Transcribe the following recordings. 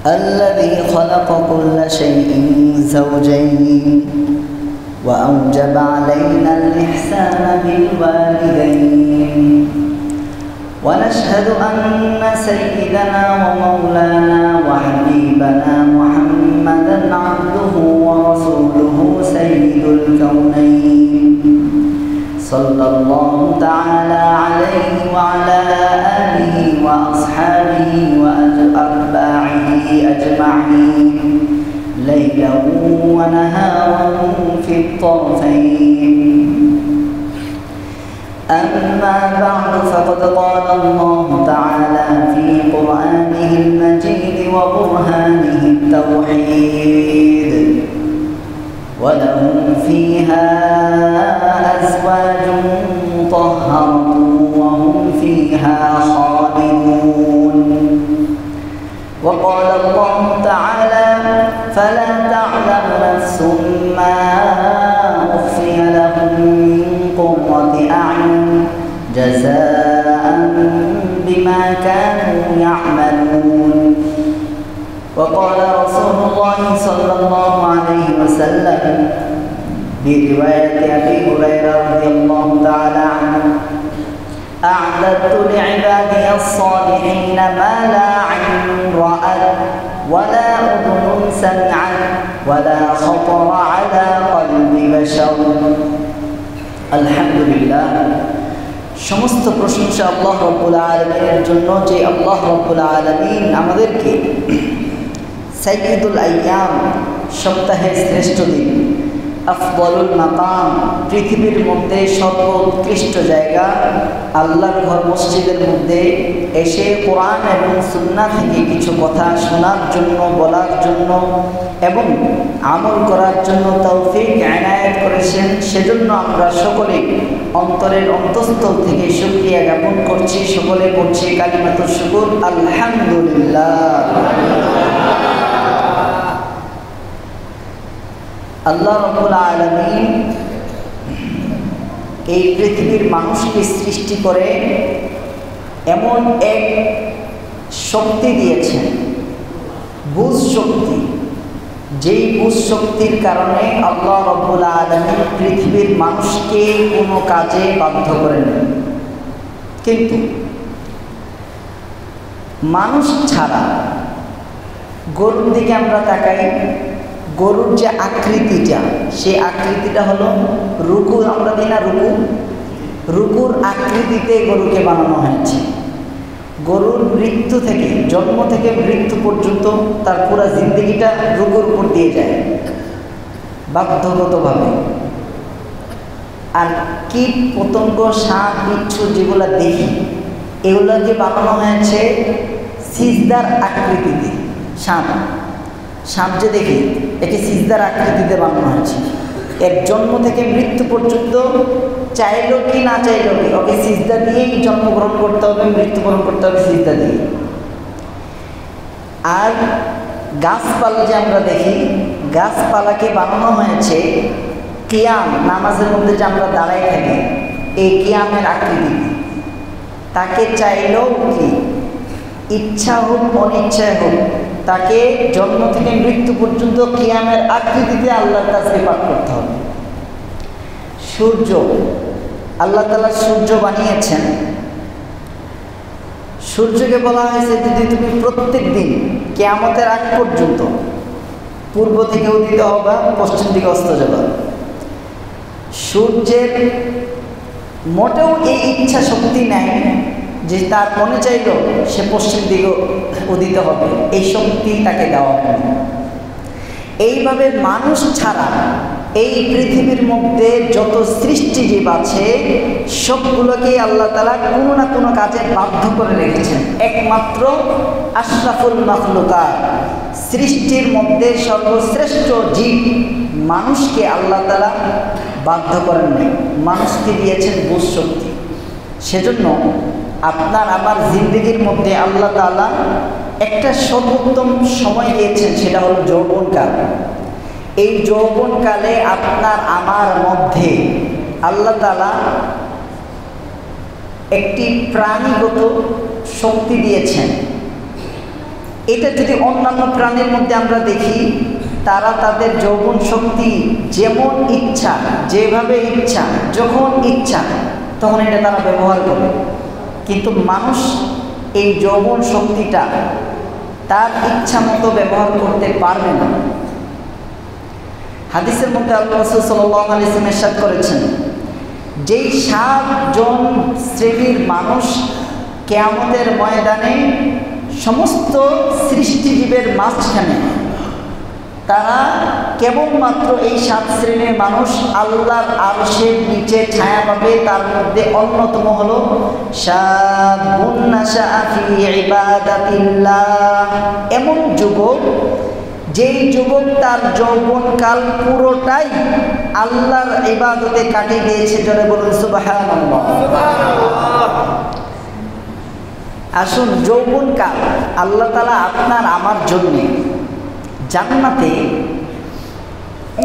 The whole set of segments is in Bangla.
الذي خلق كل شيء زوجين وأوجب علينا الإحسان بالوالدين ونشهد أن سيدنا ومولانا وحبيبنا محمدا عبده ورسوله سيد الكونين صلى الله تعالى عليه وعلى آله وأصحابه وأتباعه أجمعين ليله ونهاره في الطرفين. أما بعد فقد قال الله تعالى في قرآنه المجيد وبرهانه التوحيد ولهم فيها أزواج مطهرة وهم فيها خالدون. وقال الله تعالى فلا تعلم نفس ما أخفي لهم من قرة أعين جزاء بما كانوا يعملون. وقال رسول الله صلى الله عليه وسلم برواية أبي هريرة رضي الله تعالى عنه أعددت لعبادي الصالحين ما لا عين رأت ولا أذن سمعت ولا خطر على قلب بشر. আলহামদুলিল্লাহ, সমস্ত প্রশংসা আল্লাহ রাব্বুল আলামিনের জন্য, যে আল্লাহ রাব্বুল আলামিন আমাদেরকে সাইয়্যিদুল আইয়াম, সপ্তাহের শ্রেষ্ঠ দিন, আফদলুল মাকাম, পৃথিবীর মধ্যে সর্বোৎকৃষ্ট জায়গা, আল্লাহর ঘর মসজিদের মধ্যে এসে কোরআন এবং সুন্নাহ থেকে কিছু কথা শোনার জন্য, বলার জন্য এবং আমল করার জন্য তৌফিক এনায়েত করেছেন। সেজন্য আমরা সকলে অন্তরের অন্তঃস্থল থেকে শুকরিয়া জ্ঞাপন করছি। সকলে করছি কালিমাতুশ শুকর, আলহামদুলিল্লাহ। আল্লাহ রাব্বুল আলামিন এই পৃথিবীর মানুষকে সৃষ্টি করে এমন এক শক্তি দিয়েছেন, বুঝ শক্তি, যেই বুঝ শক্তির কারণে আল্লাহ রাব্বুল আলামিন পৃথিবীর মানুষকে কোনো কাজে বাধ্য করেন। কিন্তু মানুষ ছাড়া গরুর দিকে আমরা তাকাই, গরুর যে আকৃতিটা, সেই আকৃতিটা হলো রুকু, আমরা দিই না রুকুর আকৃতিতে গরুকে বানানো হয়েছে। গরুর মৃত্যু থেকে, জন্ম থেকে মৃত্যু পর্যন্ত তার পুরো জিন্দগিটা রুকুর উপর দিয়ে যায় বাধ্যগতভাবে। আর কীট পতঙ্গ, সাপ, বিচ্ছু যেগুলো দেখি, এগুলোকে বানানো হয়েছে সিজদার আকৃতিতে। সাপ যে দেখি, একে সিজদার আকৃতিতে বানানো হয়েছে। এর জন্ম থেকে মৃত্যু পর্যন্ত চাইলো কি না চাইলো কি, ওকে সিজদা দিয়েই জন্মগ্রহণ করতে হবে, মৃত্যুবরণ করতে হবে সিজদা দিয়ে। আর গাছপালা যে আমরা দেখি, গাছপালাকে বানানো হয়েছে কিয়াম, নামাজের মধ্যে যে আমরা দাঁড়াই থাকি, এই কিয়ামের আকৃতিতে। তাকে চাইলেও কি, ইচ্ছা হোক অনিচ্ছায় হোক, তাকে জন্ম থেকে মৃত্যু পর্যন্ত কিয়ামের আকৃতিতে আল্লাহর তাসবিহ পাঠ করতে হবে। সূর্য, আল্লাহ তাআলা সূর্য বানিয়েছেন। সূর্যকে বলা হয়েছে যদি তুমি প্রত্যেক দিন কিয়ামতের আগ পর্যন্ত পূর্ব থেকে উদিত হবা, পশ্চিম দিকে অস্ত যাবা। সূর্যের মোটেও এই ইচ্ছা শক্তি নাই যে তার মনে চাইল সে পশ্চিম দিকে উদিত হবে, এই শক্তি তাকে দেওয়া হয়। এইভাবে মানুষ ছাড়া এই পৃথিবীর মধ্যে যত সৃষ্টিজীব আছে সবগুলোকেই আল্লাহ তাআলা কোনো না কোনো কাজে বাধ্য করে রেখেছেন। একমাত্র আশরাফুল মাখলুকাত, সৃষ্টির মধ্যে সর্বশ্রেষ্ঠ জীব মানুষকে আল্লাহ তাআলা বাধ্য করেন নাই, মানুষকে দিয়েছেন বুঝ শক্তি। সেজন্য আপনার আমার জিন্দগির মধ্যে আল্লাহ তাআলা একটা সর্বোত্তম সময় দিয়েছেন, সেটা হলো যৌবনকাল। এই যৌবনকালে আপনার আমার মধ্যে আল্লাহ তাআলা একটি প্রাণীগত শক্তি দিয়েছেন, এটা যদি অন্যান্য প্রাণীর মধ্যে আমরা দেখি, তারা তাদের যৌবন শক্তি যেমন ইচ্ছা, যেভাবে ইচ্ছা, যখন ইচ্ছা তখন এটা তারা ব্যবহার করে। কিন্তু মানুষ এই যৌবন শক্তিটা তার ইচ্ছা মতো ব্যবহার করতে পারবে না। হাদিসের মধ্যে আল্লাহ রাসূল সাল্লাল্লাহু আলাইহি ওয়াসাল্লাম ইরশাদ করেছেন, যেই 7 জন শ্রেণীর মানুষ কিয়ামতের ময়দানে সমস্ত সৃষ্টিজীবের মাঝখানে, তারা কেবলমাত্র এই 7 শ্রেণীর মানুষ আল্লাহর আরশের নিচে ছায়া পাবে। তার মধ্যে অন্যতম হলো শাবুন নাশাআ ফি ইবাদাতিল্লাহ, এমন যুবক যেই যুবক তার যৌবনকাল পুরোটাই আল্লাহর ইবাদতে কাটিয়ে দিয়েছে। জোরে বলুন সুবহানাল্লাহ। আসুন, যৌবনকাল আল্লাহ তাআলা আপনার আমার জন্যে জান্নাতে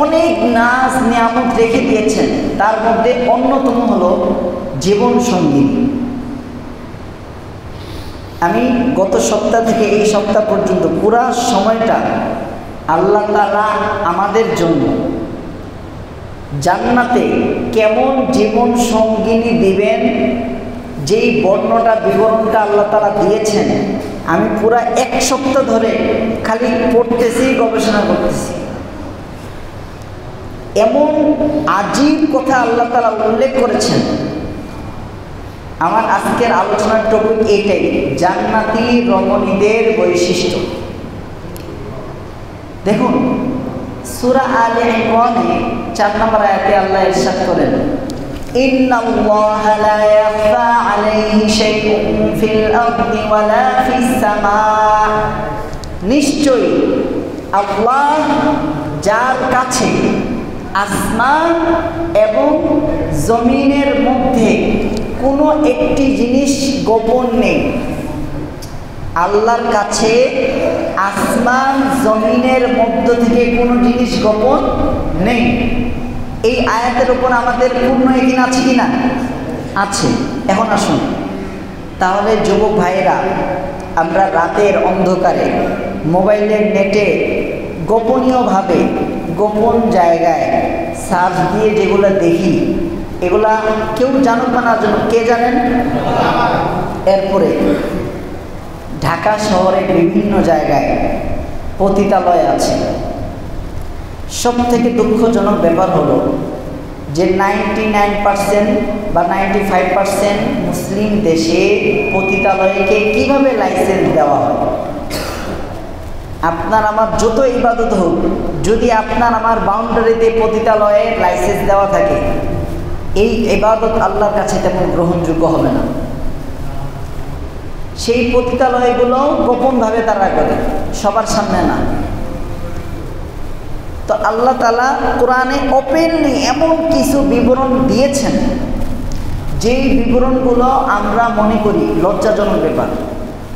অনেক নাজ নিয়ামত রেখে দিয়েছেন। তার মধ্যে অন্যতম হলো জীবন সঙ্গী। আমি গত সপ্তাহ থেকে এই সপ্তাহ পর্যন্ত পুরা সময়টা আল্লাহ তাআলা আমাদের জন্য জান্নাতে কেমন জীবন সঙ্গিনী দিবেন, যেই বিবরণটা আল্লাহ তাআলা দিয়েছেন, আমি পুরা 1 সপ্তাহ ধরে খালি পড়তেছি, গবেষণা করতেছি। এমন আজীব কথা আল্লাহ তাআলা উল্লেখ করেছেন। আমার আজকের আলোচনার টপিক এইটাই, জান্নাতি রমণীদের বৈশিষ্ট্য। দেখুন, সূরা আলে ইমরানে 4 নম্বর আয়াতে আল্লাহ ইরশাদ করেন, ইন্নাল্লাহা লা ইয়াখফা আলাইহি শাইউন ফিল আরদি ওয়ালা ফিস সামা, নিশ্চয়ই আল্লাহ যার কাছে আসমান এবং জমিনের মধ্যে কোনো একটি জিনিস গোপন নেই। আল্লাহর কাছে আসমান জমিনের মধ্য থেকে কোনো জিনিস গোপন নেই। এই আয়াতের উপর আমাদের পূর্ণ ইয়াকিন আছে কি না? আছে। এখন আসুন, তাহলে যুবক ভাইয়েরা, আমরা রাতের অন্ধকারে মোবাইলের নেটে গোপনীয়ভাবে গোপন জায়গায় সার্চ দিয়ে যেগুলো দেখি, এগুলা কেউ জানুক বা না জানুক, কে জানেন? এরপরে ঢাকা শহরের বিভিন্ন জায়গায় পতিতালয় আছে। সব থেকে দুঃখজনক ব্যাপার হলো যে 99% বা 95% মুসলিম দেশে পতিতালয়কে কিভাবে লাইসেন্স দেওয়া হয়? আপনার আমার যত ইবাদত হোক, যদি আপনার আমার বাউন্ডারিতে পতিতালয়ের লাইসেন্স দেওয়া থাকে, এই ইবাদত আল্লাহর কাছে তেমন গ্রহণযোগ্য হবে না। সেই পতিতালয়গুলো গোপনভাবে তারা করে, সবার সামনে না। তো আল্লাহ তাআলা কোরআনে ওপেনলি এমন কিছু বিবরণ দিয়েছেন, যেই বিবরণগুলো আমরা মনে করি লজ্জাজনক ব্যাপার,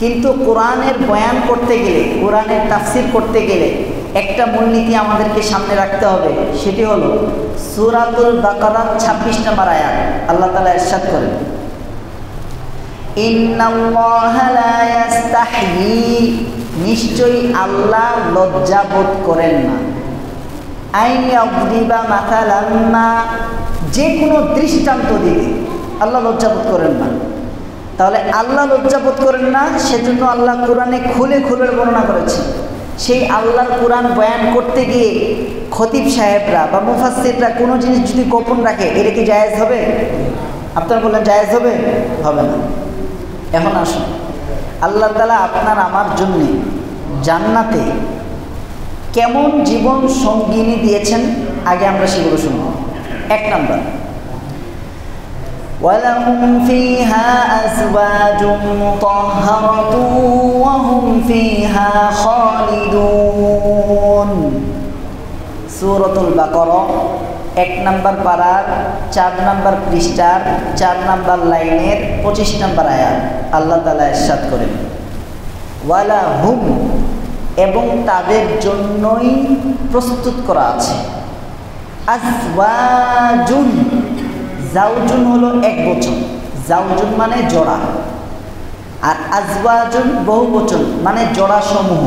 কিন্তু কোরআনের বয়ান করতে গেলে, কোরআনের তাফসীর করতে গেলে একটা মূলনীতি আমাদেরকে সামনে রাখতে হবে। সেটি হলো সূরাতুল বাকারার 26 নম্বর আয়াত। আল্লাহ তাআলা ইরশাদ করেন, ইন্নাল্লাহা লা ইস্তাহয়ী, নিশ্চয়ই আল্লাহ লজ্জাবোধ করেন না, আইন ইয়াদরিবা মাসালাম মা, যে কোনো দৃষ্টান্ত দিতে আল্লাহ লজ্জাবোধ করেন না। তাহলে আল্লাহ লজ্জাবোধ করেন না, সেজন্য আল্লাহ কোরআনে খুলে খুলে বর্ণনা করেছেন। সেই আল্লাহর কোরআন বয়ান করতে গিয়ে খতিব সাহেবরা বা মুফাসসিররা কোনো জিনিস যদি গোপন রাখে, এটা কি জায়েজ হবে? আপনারা বললেন জায়েজ হবে? হবে না। এখন আসুন, আল্লাহ তাআলা আপনার আমার জন্য জান্নাতে কেমন জীবন সঙ্গিনী দিয়েছেন, আগে আমরা সেগুলো শুনব। 1 নম্বর, ওয়ালাহুম ফিহা আজওয়াজুম মুতাহহারাতুন ওয়া হুম ফিহা খালিদুন। সূরাতুল বাকারা 1 নম্বর পারার 4 নম্বর পৃষ্ঠার 4 নম্বর লাইনের 25 নম্বর আয়াত। আল্লাহ তাআলা ইরশাদ করেন, ওয়ালাহুম, এবং তাদের জন্যই প্রস্তুত করা আছে, আজওয়াজুন, জাউজুন হলো এক বচন, জাউজুন মানে জোড়া, আর আজওয়াজুন বহুবচন, মানে জোড়াসমূহ।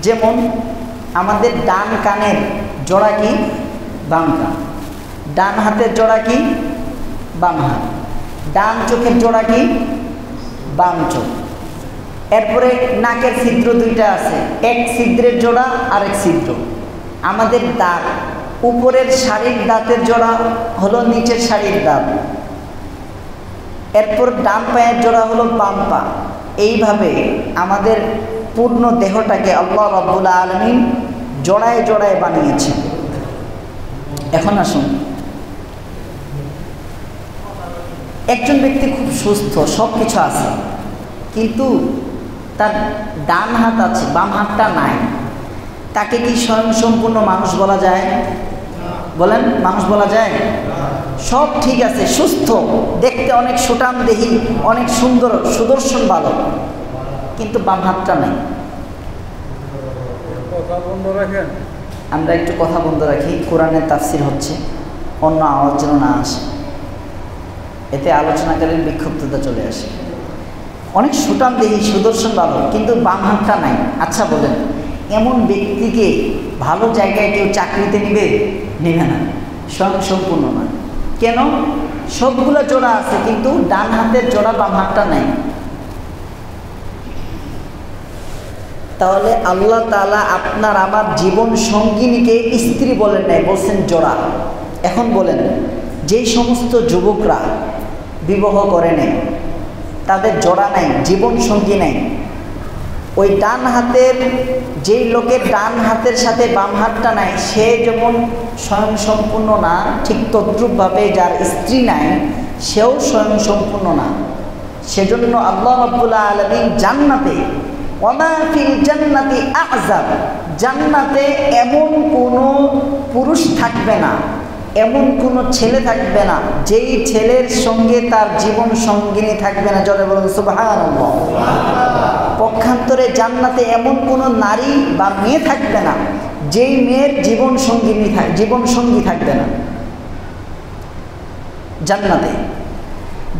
যেমন আমাদের ডান কানের জোড়া কি? বাম কান। ডান হাতের জোড়া কি? বাম হাত। ডান চোখের জোড়া কি? বাম চোখ। এরপরে নাকের ছিদ্র দুইটা আছে, এক ছিদ্রের জোড়া আর এক ছিদ্র। আমাদের দাঁত, উপরের শাড়ির দাঁতের জোড়া হলো নিচের শাড়ির দাঁত। এরপর ডান পায়ের জোড়া হলো বাম পা। এইভাবে আমাদের পূর্ণ দেহটাকে আল্লাহ রাব্বুল আলামিন জোড়ায় জোড়ায় বানিয়েছেন। এখন আসুন, একজন ব্যক্তি খুব সুস্থ, সব কিছু আছে, কিন্তু তার ডান হাত আছে, বাম হাতটা নাই, তাকে কি স্বয়ংসম্পূর্ণ মানুষ বলা যায়? বলেন, মানুষ বলা যায়? সব ঠিক আছে, সুস্থ, দেখতে অনেক সুঠামদেহী, অনেক সুন্দর, সুদর্শন বালক, কিন্তু বাম হাতটা নাই। আমরা একটু কথা বন্ধ রাখি, কোরআনের তাফসির হচ্ছে, অন্য আওয়াজ যেন না আসে, এতে আলোচনাকালীন বিক্ষিপ্ততা চলে আসে। অনেক সুঠামদেহী, সুদর্শন বালক, কিন্তু বাম হাতটা নাই। আচ্ছা বলেন, এমন ব্যক্তিকে ভালো জায়গায় কেউ চাকরিতে নেবে? নেবে না, স্বয়ংসম্পূর্ণ না। কেন? সবগুলো জোড়া আছে, কিন্তু ডান হাতের জোড়া, বাম হাতটা নাই। তাহলে আল্লাহ তাআলা আপনার আমার জীবন সঙ্গিনীকে স্ত্রী বলেন নাই, বলছেন জোড়া। এখন বলেন, যেই সমস্ত যুবকরা বিবাহ করে নেয়, তাদের জোড়া নাই, জীবন সঙ্গী নাই, ওই ডান হাতের, যেই লোকের ডান হাতের সাথে বাম হাতটা নাই, সে যেমন স্বয়ংসম্পূর্ণ না, ঠিক তদ্রূপভাবে যার স্ত্রী নাই, সেও স্বয়ংসম্পূর্ণ না। সেজন্য আল্লাহ রাব্বুল আলামিন জান্নাতে, ওমা ফিল জান্নাতি আযাব, জান্নাতে এমন কোনো পুরুষ থাকবে না, এমন কোনো ছেলে থাকবে না, যেই ছেলের সঙ্গে তার জীবন সঙ্গিনী থাকবে না। জোরে বলুন সুবহানাল্লাহ। পক্ষান্তরে জান্নাতে এমন কোনো নারী বা মেয়ে থাকবে না, যেই মেয়ের জীবন সঙ্গী থাকবে না জান্নাতে।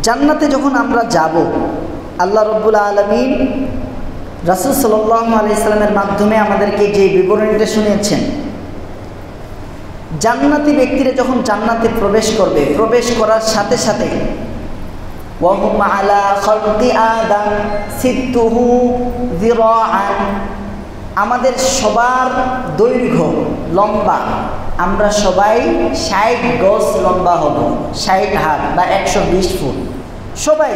জান্নাতে যখন আমরা যাব, আল্লাহ রাব্বুল আলামিন রাসূল সাল্লাল্লাহু আলাইহি সাল্লামের মাধ্যমে আমাদেরকে যে বিবরণীটা শুনিয়েছেন, জান্নাতি ব্যক্তিরা যখন জান্নাতে প্রবেশ করবে, প্রবেশ করার সাথে সাথে ওয়াহুম আলা খালকি আদম সিত্তুহু যিরাআন, আমাদের সবার দৈর্ঘ্য লম্বা, আমরা সবাই 60 গজ লম্বা হব, 60 হাত বা 120 ফুট সবাই।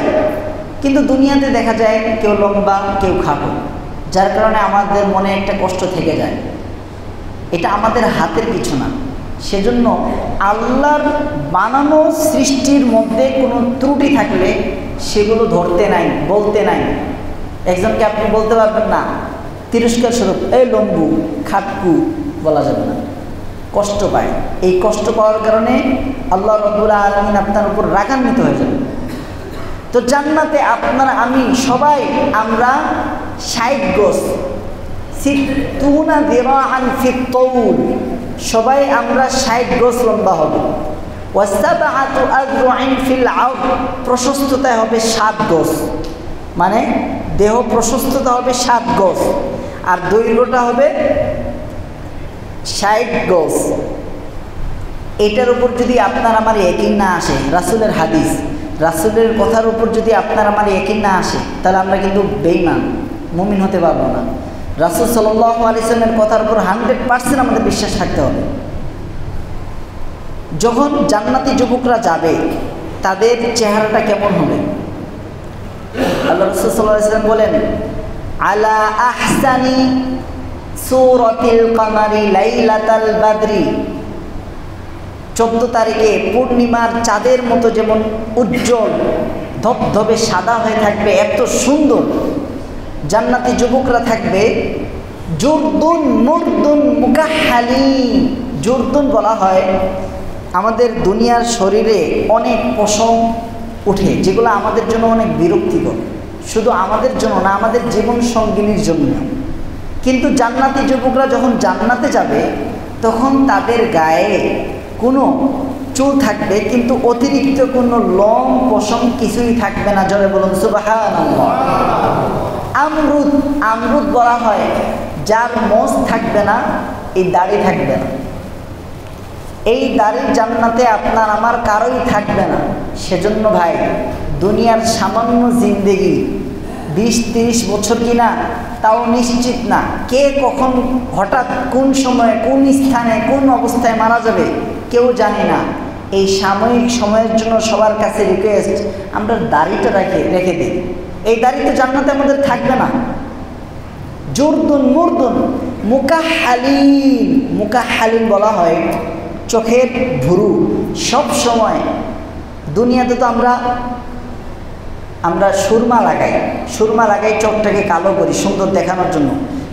কিন্তু দুনিয়াতে দেখা যায় কেউ লম্বা, কেউ খাটো, যার কারণে আমাদের মনে একটা কষ্ট থেকে যায়। এটা আমাদের হাতের কিছু না। সেজন্য আল্লাহর বানানো সৃষ্টির মধ্যে কোনো ত্রুটি থাকলে সেগুলো ধরতে নাই, বলতে নাই। একজনকে আপনি বলতে পারবেন না তিরস্কার স্বরূপ, এই লম্বু, খাটকু, বলা যাবে না, কষ্ট পায়। এই কষ্ট পাওয়ার কারণে আল্লাহ রাব্বুল আলামিন আপনার উপর রাগান্বিত হয়ে যাবে। তো জান্নাতে আপনারা, আমি, সবাই আমরা 60 গজ, সিত্তুনা যিরাআন ফিত তাউল, সবাই আমরা 60 গজ লম্বা হব। ওয়াসাবআতু আযরুইন ফিল আরদ, প্রশস্ততায় হবে 7 গজ, মানে দেহ প্রশস্ততা হবে 7 গজ, আর দৈর্ঘ্যটা হবে 60 গজ। এটার উপর যদি আপনার আমার ইয়াকিন না আসে, রাসূলের হাদিস, রাসূলের কথার উপর যদি আপনার আমার ইয়াকিন না আসে, তাহলে আমরা কিন্তু বেঈমান, মুমিন হতে পারবো না। রাসূল সাল্লাল্লাহু আলাইহি ওয়াসাল্লামের কথার উপর 100% আমাদের বিশ্বাস থাকতে হবে। যখন জান্নাতি যুবকরা যাবে, তাদের চেহারাটা কেমন হবে? আল্লাহ রাসূল সাল্লাল্লাহু আলাইহি ওয়াসাল্লাম বলেন, আলা আহসানি সূরাতিল কামারি লাইলাতাল বাদরি, 14 তারিখে পূর্ণিমার চাঁদের মতো যেমন উজ্জ্বল ধবধবে সাদা হয়ে থাকবে, এত সুন্দর জান্নাতি যুবকরা থাকবে। জুরদুন মুরদুন মুকাহহালিন, জুরদুন বলা হয় আমাদের দুনিয়ার শরীরে অনেক পশম উঠে, যেগুলো আমাদের জন্য অনেক বিরক্তিকর, শুধু আমাদের জন্য না, আমাদের জীবন সঙ্গিনীর জন্য। কিন্তু জান্নাতি যুবকরা যখন জান্নাতে যাবে, তখন তাদের গায়ে কোনো চুল থাকবে, কিন্তু অতিরিক্ত কোনো লোম পশম কিছুই থাকবে না। জোরে বলুন সুবহানাল্লাহ। আমরুদ, আমরুদ বলা হয় যার মোষ থাকবে না, এই দাড়ি থাকবে না। এই দাড়ির জান্নাতে আপনার আমার কারোই থাকবে না। সেজন্য ভাই, দুনিয়ার সামান্য জিন্দেগি 20-30 বছর কিনা তাও নিশ্চিত না, কে কখন হঠাৎ কোন সময়ে কোন স্থানে কোন অবস্থায় মারা যাবে কেউ জানে না। এই সাময়িক সময়ের জন্য সবার কাছে রিকোয়েস্ট, আমরা দাড়িটা রেখে দিই। এই দাড়ি তো জান্নাতে আমাদের থাকবে না। জুরদুন মুরদুন মুকাহহালিন, মুকাহহালিন বলা হয় চোখের ভুরু। সব সময় দুনিয়াতে তো আমরা সুরমা লাগাই চোখটাকে কালো করি সুন্দর দেখানোর জন্য,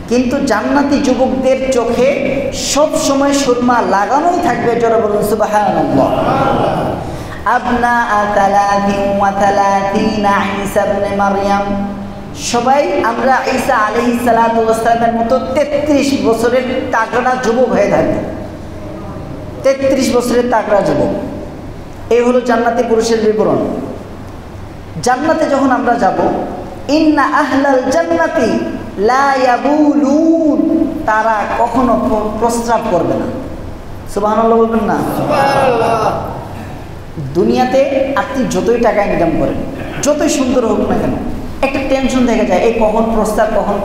কিন্তু জান্নাতি যুবকদের চোখে সব সময় সুরমা লাগানোই থাকবে। জোরে বলুন সুবহানাল্লাহ। আবনাআ 33 ঈসা ইবনে মারইয়াম, সবাই আমরা ঈসা আলাইহিস সালাতু ওয়াস সালামের মতো 33 বছরের তাগড়া যুবক হয়ে থাকবে। 33 বছরের তাগড়া যুবক, এই হলো জান্নাতি পুরুষের বিবরণ। জান্নাতে যখন আমরা যাব, ইন্না আহলাল জান্নাতি লা ইয়াবুলুন, তারা কখনো প্রস্রাব করবে না। সুবহানাল্লাহ বলবেন না? সুবহানাল্লাহ। দুনিয়াতে আপনি যতই টাকা ইনকাম করেন, যতই সুন্দর হোক না কেন, একটা টেনশন থেকে যায়, এই কখন প্রস্রাব, কখন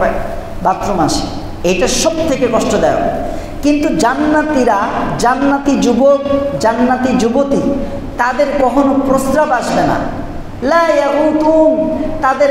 বাথরুম আসে। এটা সব থেকে কষ্টদায়ক। কিন্তু জান্নাতীরা, জান্নাতি যুবক, জান্নাতি যুবতী, তাদের কখনো প্রস্রাব আসবে না। লা ইয়াগুতুন, তাদের